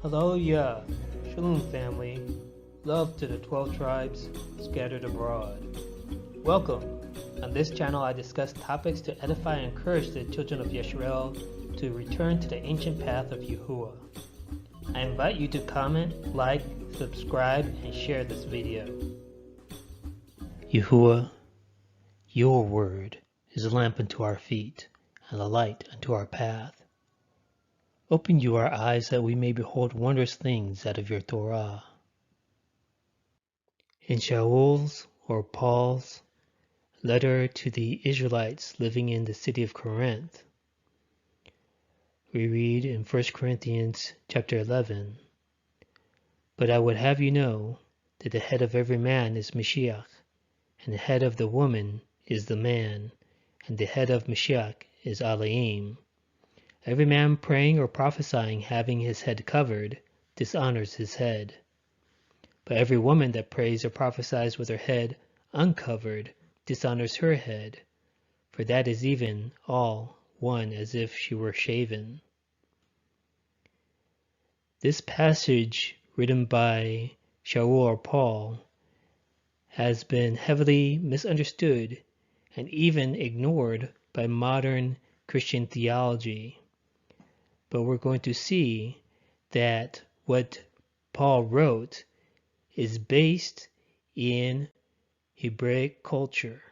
Hallelujah, Shalom family, love to the 12 tribes scattered abroad. Welcome. On this channel I discuss topics to edify and encourage the children of Yisrael to return to the ancient path of Yahuwah. I invite you to comment, like, subscribe, and share this video. Yahuwah, your word is a lamp unto our feet and a light unto our path. Open you our eyes that we may behold wondrous things out of your Torah. In Shaul's or Paul's letter to the Israelites living in the city of Corinth, we read in 1 Corinthians chapter 11, "But I would have you know that the head of every man is Mashiach, and the head of the woman is the man, and the head of Mashiach is Elohim. Every man praying or prophesying having his head covered dishonors his head. But every woman that prays or prophesies with her head uncovered dishonors her head, for that is even all one as if she were shaven." This passage, written by Shaul or Paul, has been heavily misunderstood and even ignored by modern Christian theology. But we're going to see that what Paul wrote is based in Hebraic culture.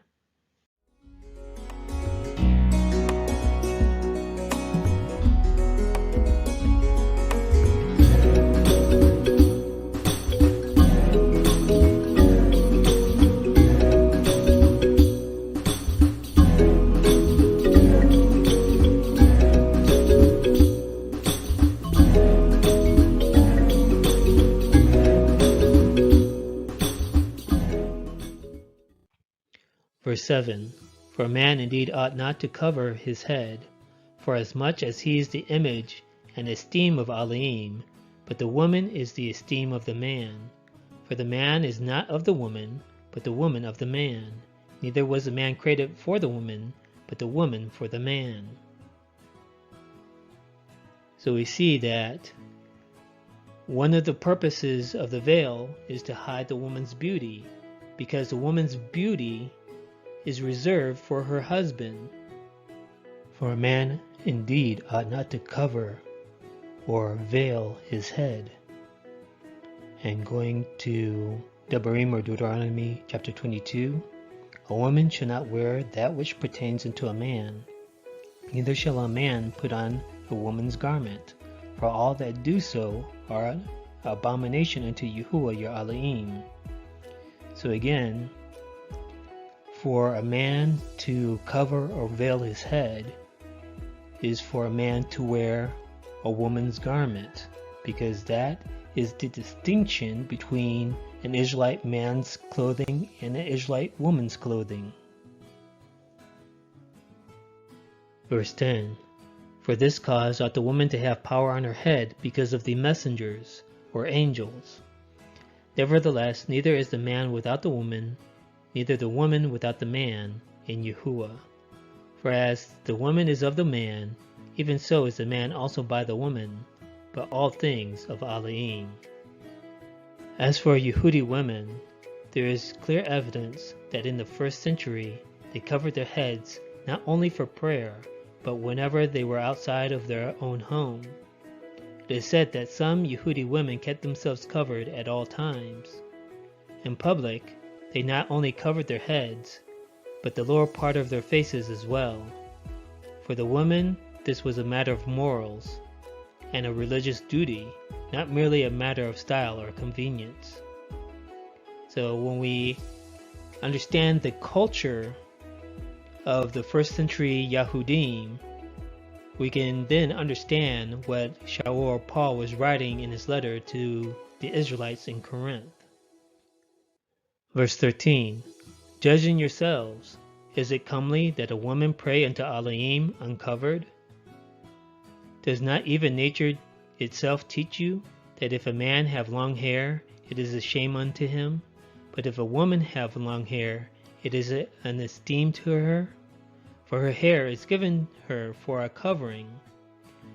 Verse 7, "For a man indeed ought not to cover his head, for as much as he is the image and esteem of Elohim, but the woman is the esteem of the man. For the man is not of the woman, but the woman of the man. Neither was the man created for the woman, but the woman for the man." So we see that one of the purposes of the veil is to hide the woman's beauty, because the woman's beauty is reserved for her husband. For a man indeed ought not to cover or veil his head. And going to Devarim or Deuteronomy chapter 22, "A woman shall not wear that which pertains unto a man, neither shall a man put on a woman's garment, for all that do so are an abomination unto Yahuwah your Elohim." So again, for a man to cover or veil his head is for a man to wear a woman's garment, because that is the distinction between an Israelite man's clothing and an Israelite woman's clothing. Verse 10, "For this cause ought the woman to have power on her head because of the messengers, or angels. Nevertheless, neither is the man without the woman, neither the woman without the man in Yahuwah. For as the woman is of the man, even so is the man also by the woman, but all things of Elohim." As for Yehudi women, there is clear evidence that in the first century they covered their heads not only for prayer, but whenever they were outside of their own home. It is said that some Yehudi women kept themselves covered at all times. In public, they not only covered their heads, but the lower part of their faces as well. For the women, this was a matter of morals and a religious duty, not merely a matter of style or convenience. So when we understand the culture of the first century Yahudim, we can then understand what Shaul or Paul was writing in his letter to the Israelites in Corinth. Verse 13, "Judging yourselves, is it comely that a woman pray unto Elohim uncovered? Does not even nature itself teach you that if a man have long hair, it is a shame unto him, but if a woman have long hair, it is an esteem to her? For her hair is given her for a covering.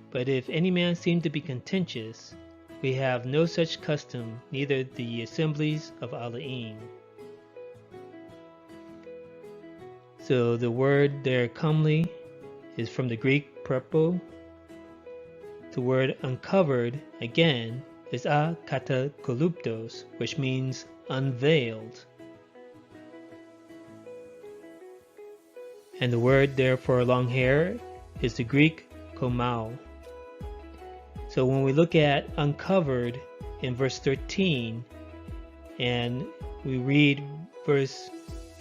But if any man seem to be contentious, We have no such custom, neither the assemblies of Alaim. So the word there, comely, is from the Greek prepo. The word uncovered, again, is a katakoluptos, which means unveiled. And the word there for long hair is the Greek komao. So when we look at uncovered in verse 13 and we read verse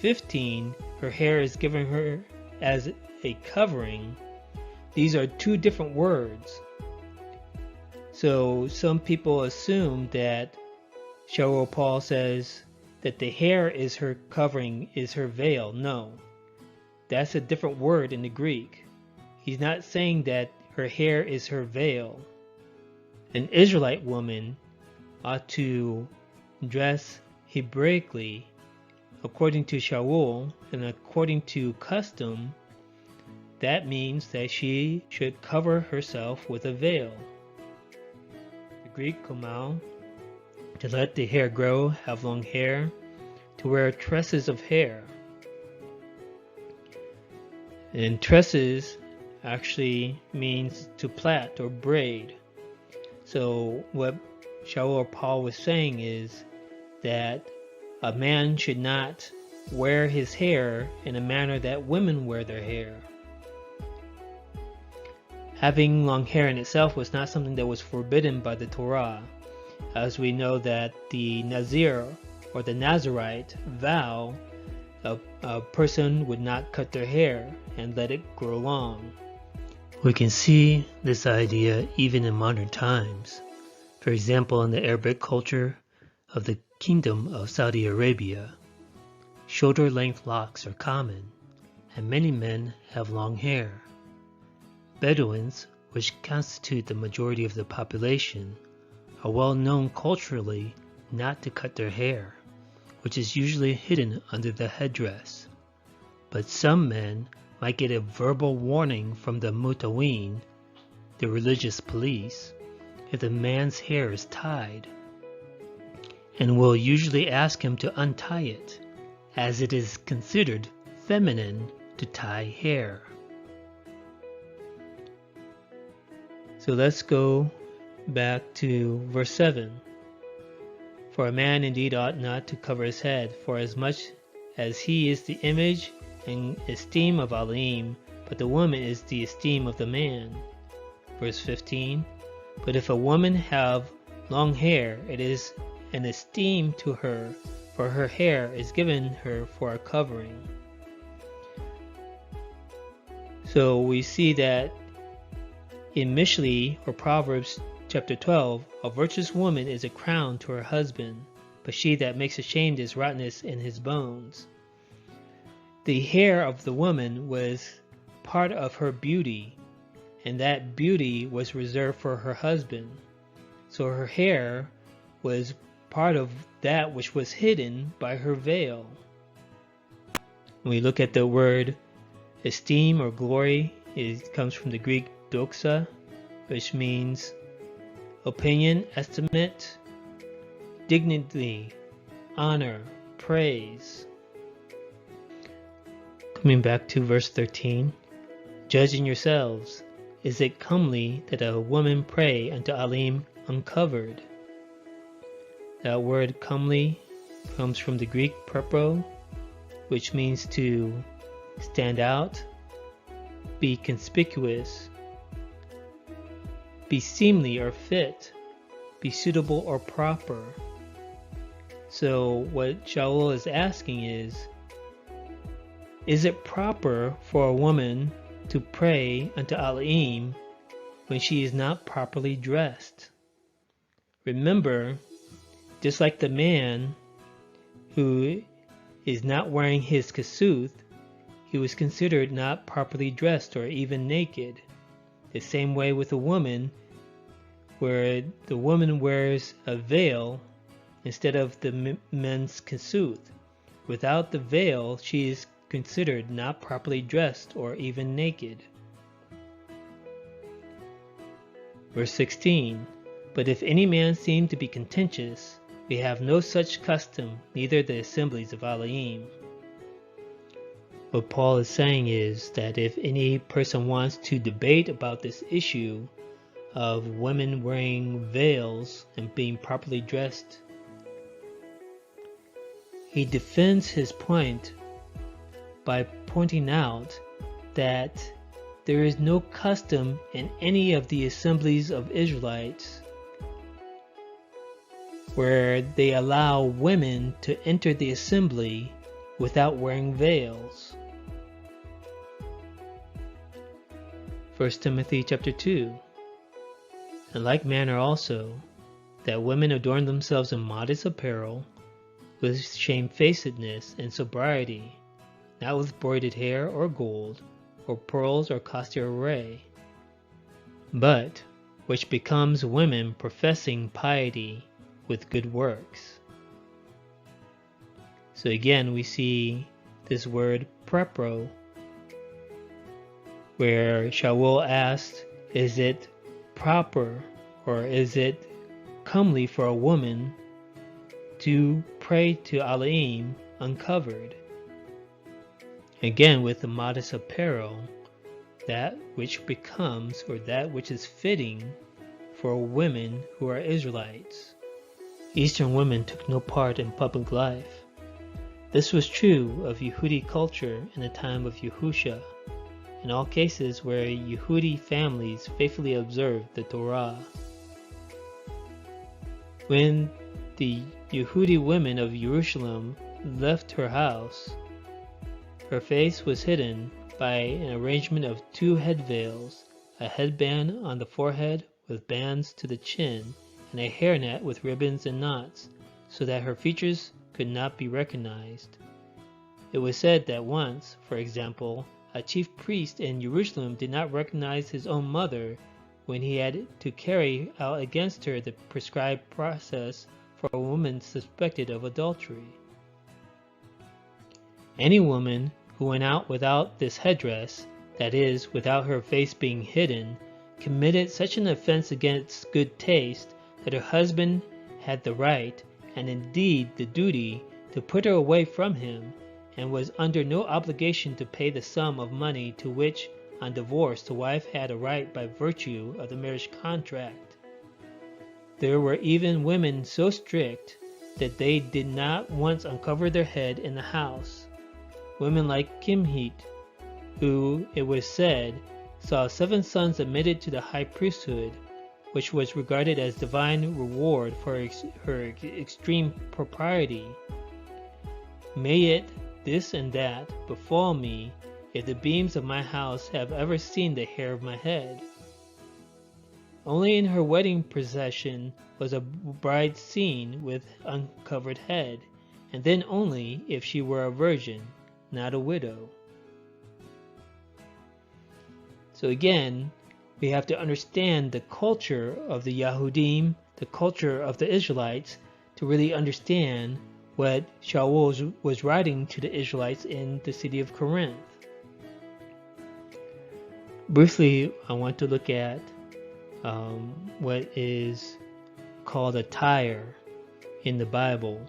15, her hair is given her as a covering. These are two different words. So some people assume that Shaul Paul says that the hair is her covering, is her veil. No, that's a different word in the Greek. He's not saying that her hair is her veil. An Israelite woman ought to dress Hebraically according to Shaul and according to custom. That means that she should cover herself with a veil. The Greek komao, to let the hair grow, have long hair, to wear tresses of hair. And tresses actually means to plait or braid. So what Shaul or Paul was saying is that a man should not wear his hair in a manner that women wear their hair. Having long hair in itself was not something that was forbidden by the Torah, as we know that the Nazir or the Nazirite vow a person would not cut their hair and let it grow long. We can see this idea even in modern times. For example, in the Arabic culture of the Kingdom of Saudi Arabia, shoulder-length locks are common, and many men have long hair. Bedouins, which constitute the majority of the population, are well known culturally not to cut their hair, which is usually hidden under the headdress. But some men might get a verbal warning from the mutawin, the religious police, if the man's hair is tied, and will usually ask him to untie it, as it is considered feminine to tie hair. So let's go back to verse 7. For a man indeed ought not to cover his head, for as much as he is the image and esteem of Elohim, but the woman is the esteem of the man. Verse 15. But if a woman have long hair, it is an esteem to her, for her hair is given her for a covering. So we see that in Mishli, or Proverbs chapter 12, a virtuous woman is a crown to her husband, but she that makes ashamed is rottenness in his bones. The hair of the woman was part of her beauty, and that beauty was reserved for her husband. So her hair was part of that which was hidden by her veil. When we look at the word esteem or glory, it comes from the Greek doxa, which means opinion, estimate, dignity, honor, praise. Coming back to verse 13, judging yourselves, is it comely that a woman pray unto Elohim uncovered? That word comely comes from the Greek prepo, which means to stand out, be conspicuous, be seemly or fit, be suitable or proper. So what Shaul is asking is it proper for a woman to pray unto Elohim when she is not properly dressed? Remember, just like the man who is not wearing his kasuth, he was considered not properly dressed or even naked. The same way with a woman, where the woman wears a veil instead of the men's kasuth. Without the veil, she is considered not properly dressed or even naked. Verse 16. But if any man seem to be contentious, we have no such custom, neither the assemblies of Elohim. What Paul is saying is that if any person wants to debate about this issue of women wearing veils and being properly dressed, he defends his point by pointing out that there is no custom in any of the assemblies of Israelites where they allow women to enter the assembly without wearing veils. 1 Timothy chapter 2. In like manner also, that women adorn themselves in modest apparel, with shamefacedness and sobriety, not with broided hair or gold, or pearls or costly array, but which becomes women professing piety with good works. So again, we see this word prepro, where Shaul asked, is it proper or is it comely for a woman to pray to Elohim uncovered? Again, with the modest apparel, that which becomes or that which is fitting for women who are Israelites. Eastern women took no part in public life. This was true of Yehudi culture in the time of Yehusha, in all cases where Yehudi families faithfully observed the Torah. When the Yehudi women of Jerusalem left her house, her face was hidden by an arrangement of 2 head veils, a headband on the forehead with bands to the chin, and a hairnet with ribbons and knots, so that her features could not be recognized. It was said that once, for example, a chief priest in Jerusalem did not recognize his own mother when he had to carry out against her the prescribed process for a woman suspected of adultery. Any woman who went out without this headdress, that is, without her face being hidden, committed such an offense against good taste that her husband had the right, and indeed the duty, to put her away from him, and was under no obligation to pay the sum of money to which, on divorce, the wife had a right by virtue of the marriage contract. There were even women so strict that they did not once uncover their head in the house. Women like Kimhit, who, it was said, saw 7 sons admitted to the high priesthood, which was regarded as divine reward for her extreme propriety. May it, this and that, befall me, if the beams of my house have ever seen the hair of my head. Only in her wedding procession was a bride seen with uncovered head, and then only if she were a virgin, not a widow. So again, we have to understand the culture of the Yahudim, the culture of the Israelites, to really understand what Shaul was writing to the Israelites in the city of Corinth. Briefly, I want to look at what is called attire in the Bible.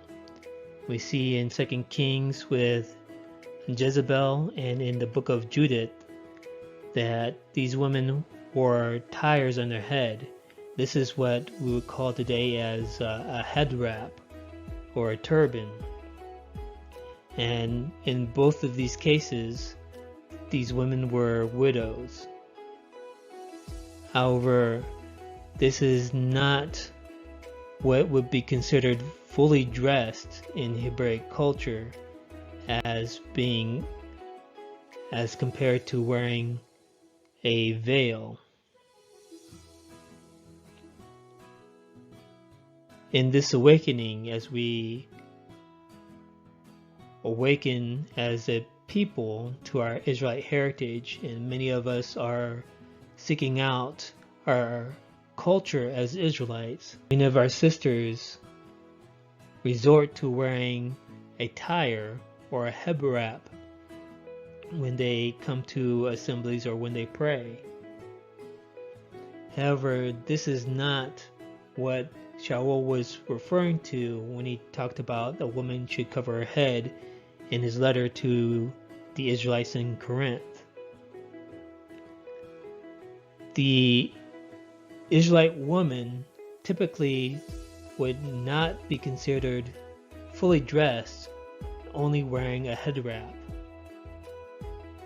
We see in 2 Kings with Jezebel and in the book of Judith that these women wore tires on their head. This is what we would call today as a head wrap or a turban. And in both of these cases, these women were widows. However, this is not what would be considered fully dressed in Hebraic culture as compared to wearing a veil. In this awakening, as we awaken as a people to our Israelite heritage, and many of us are seeking out our culture as Israelites, many of our sisters resort to wearing a tire or a head wrap when they come to assemblies or when they pray. However, this is not what Shaul was referring to when he talked about a woman should cover her head in his letter to the Israelites in Corinth. The Israelite woman typically would not be considered fully dressed, only wearing a head wrap.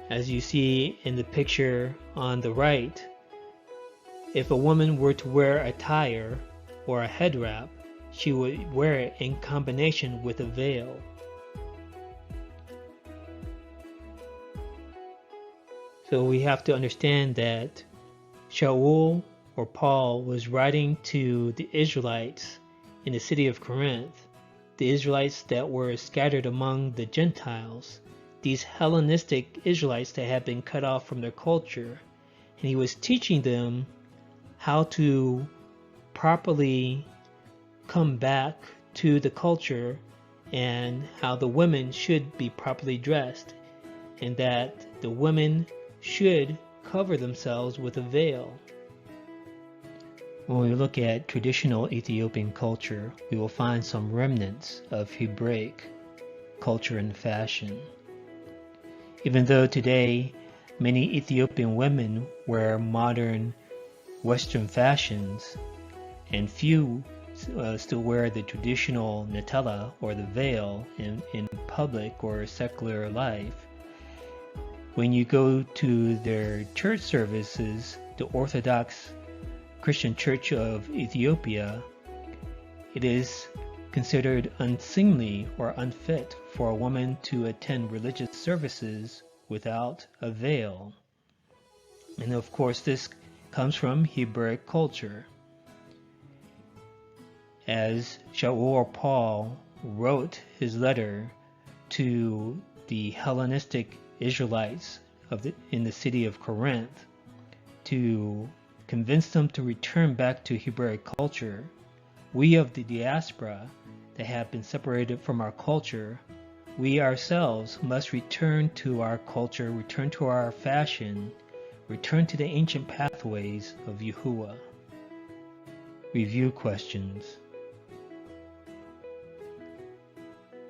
As you see in the picture on the right, if a woman were to wear a tire or a head wrap, she would wear it in combination with a veil. So we have to understand that Shaul or Paul was writing to the Israelites in the city of Corinth, the Israelites that were scattered among the Gentiles, these Hellenistic Israelites that had been cut off from their culture, and he was teaching them how to properly come back to the culture and how the women should be properly dressed, and that the women should cover themselves with a veil. When we look at traditional Ethiopian culture, we will find some remnants of Hebraic culture and fashion. Even though today many Ethiopian women wear modern Western fashions, and few still wear the traditional netela or the veil in public or secular life, when you go to their church services, the Orthodox Christian Church of Ethiopia, it is considered unseemly or unfit for a woman to attend religious services without a veil. And of course, this comes from Hebraic culture. As Shaul or Paul wrote his letter to the Hellenistic Israelites in the city of Corinth to convince them to return back to Hebraic culture, we of the diaspora that have been separated from our culture, we ourselves must return to our culture, return to our fashion, return to the ancient pathways of Yahuwah. Review questions.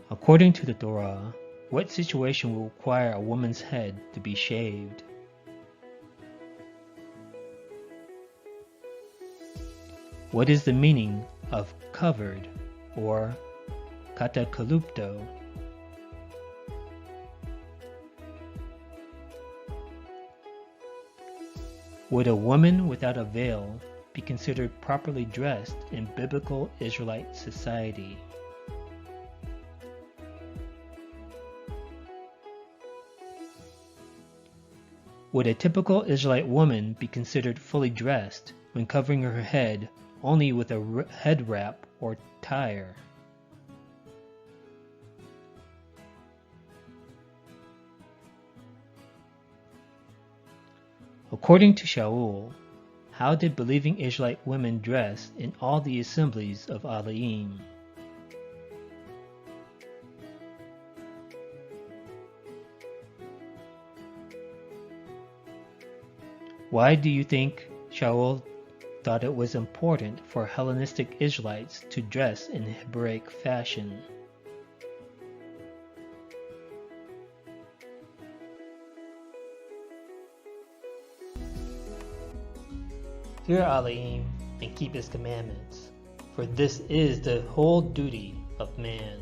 According to the Torah, what situation will require a woman's head to be shaved? What is the meaning of covered or katakalupto? Would a woman without a veil be considered properly dressed in biblical Israelite society? Would a typical Israelite woman be considered fully dressed when covering her head only with a head wrap or tire? According to Shaul, how did believing Israelite women dress in all the assemblies of Alaim? Why do you think Shaul thought it was important for Hellenistic Israelites to dress in Hebraic fashion? Fear Elohim and keep his commandments, for this is the whole duty of man.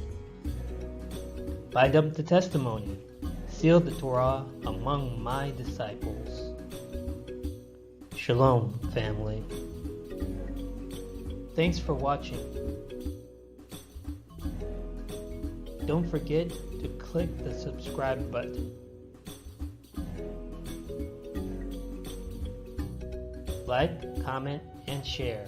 Bind up the testimony, seal the Torah among my disciples. Shalom, family. Thanks for watching. Don't forget to click the subscribe button. Like, comment, and share.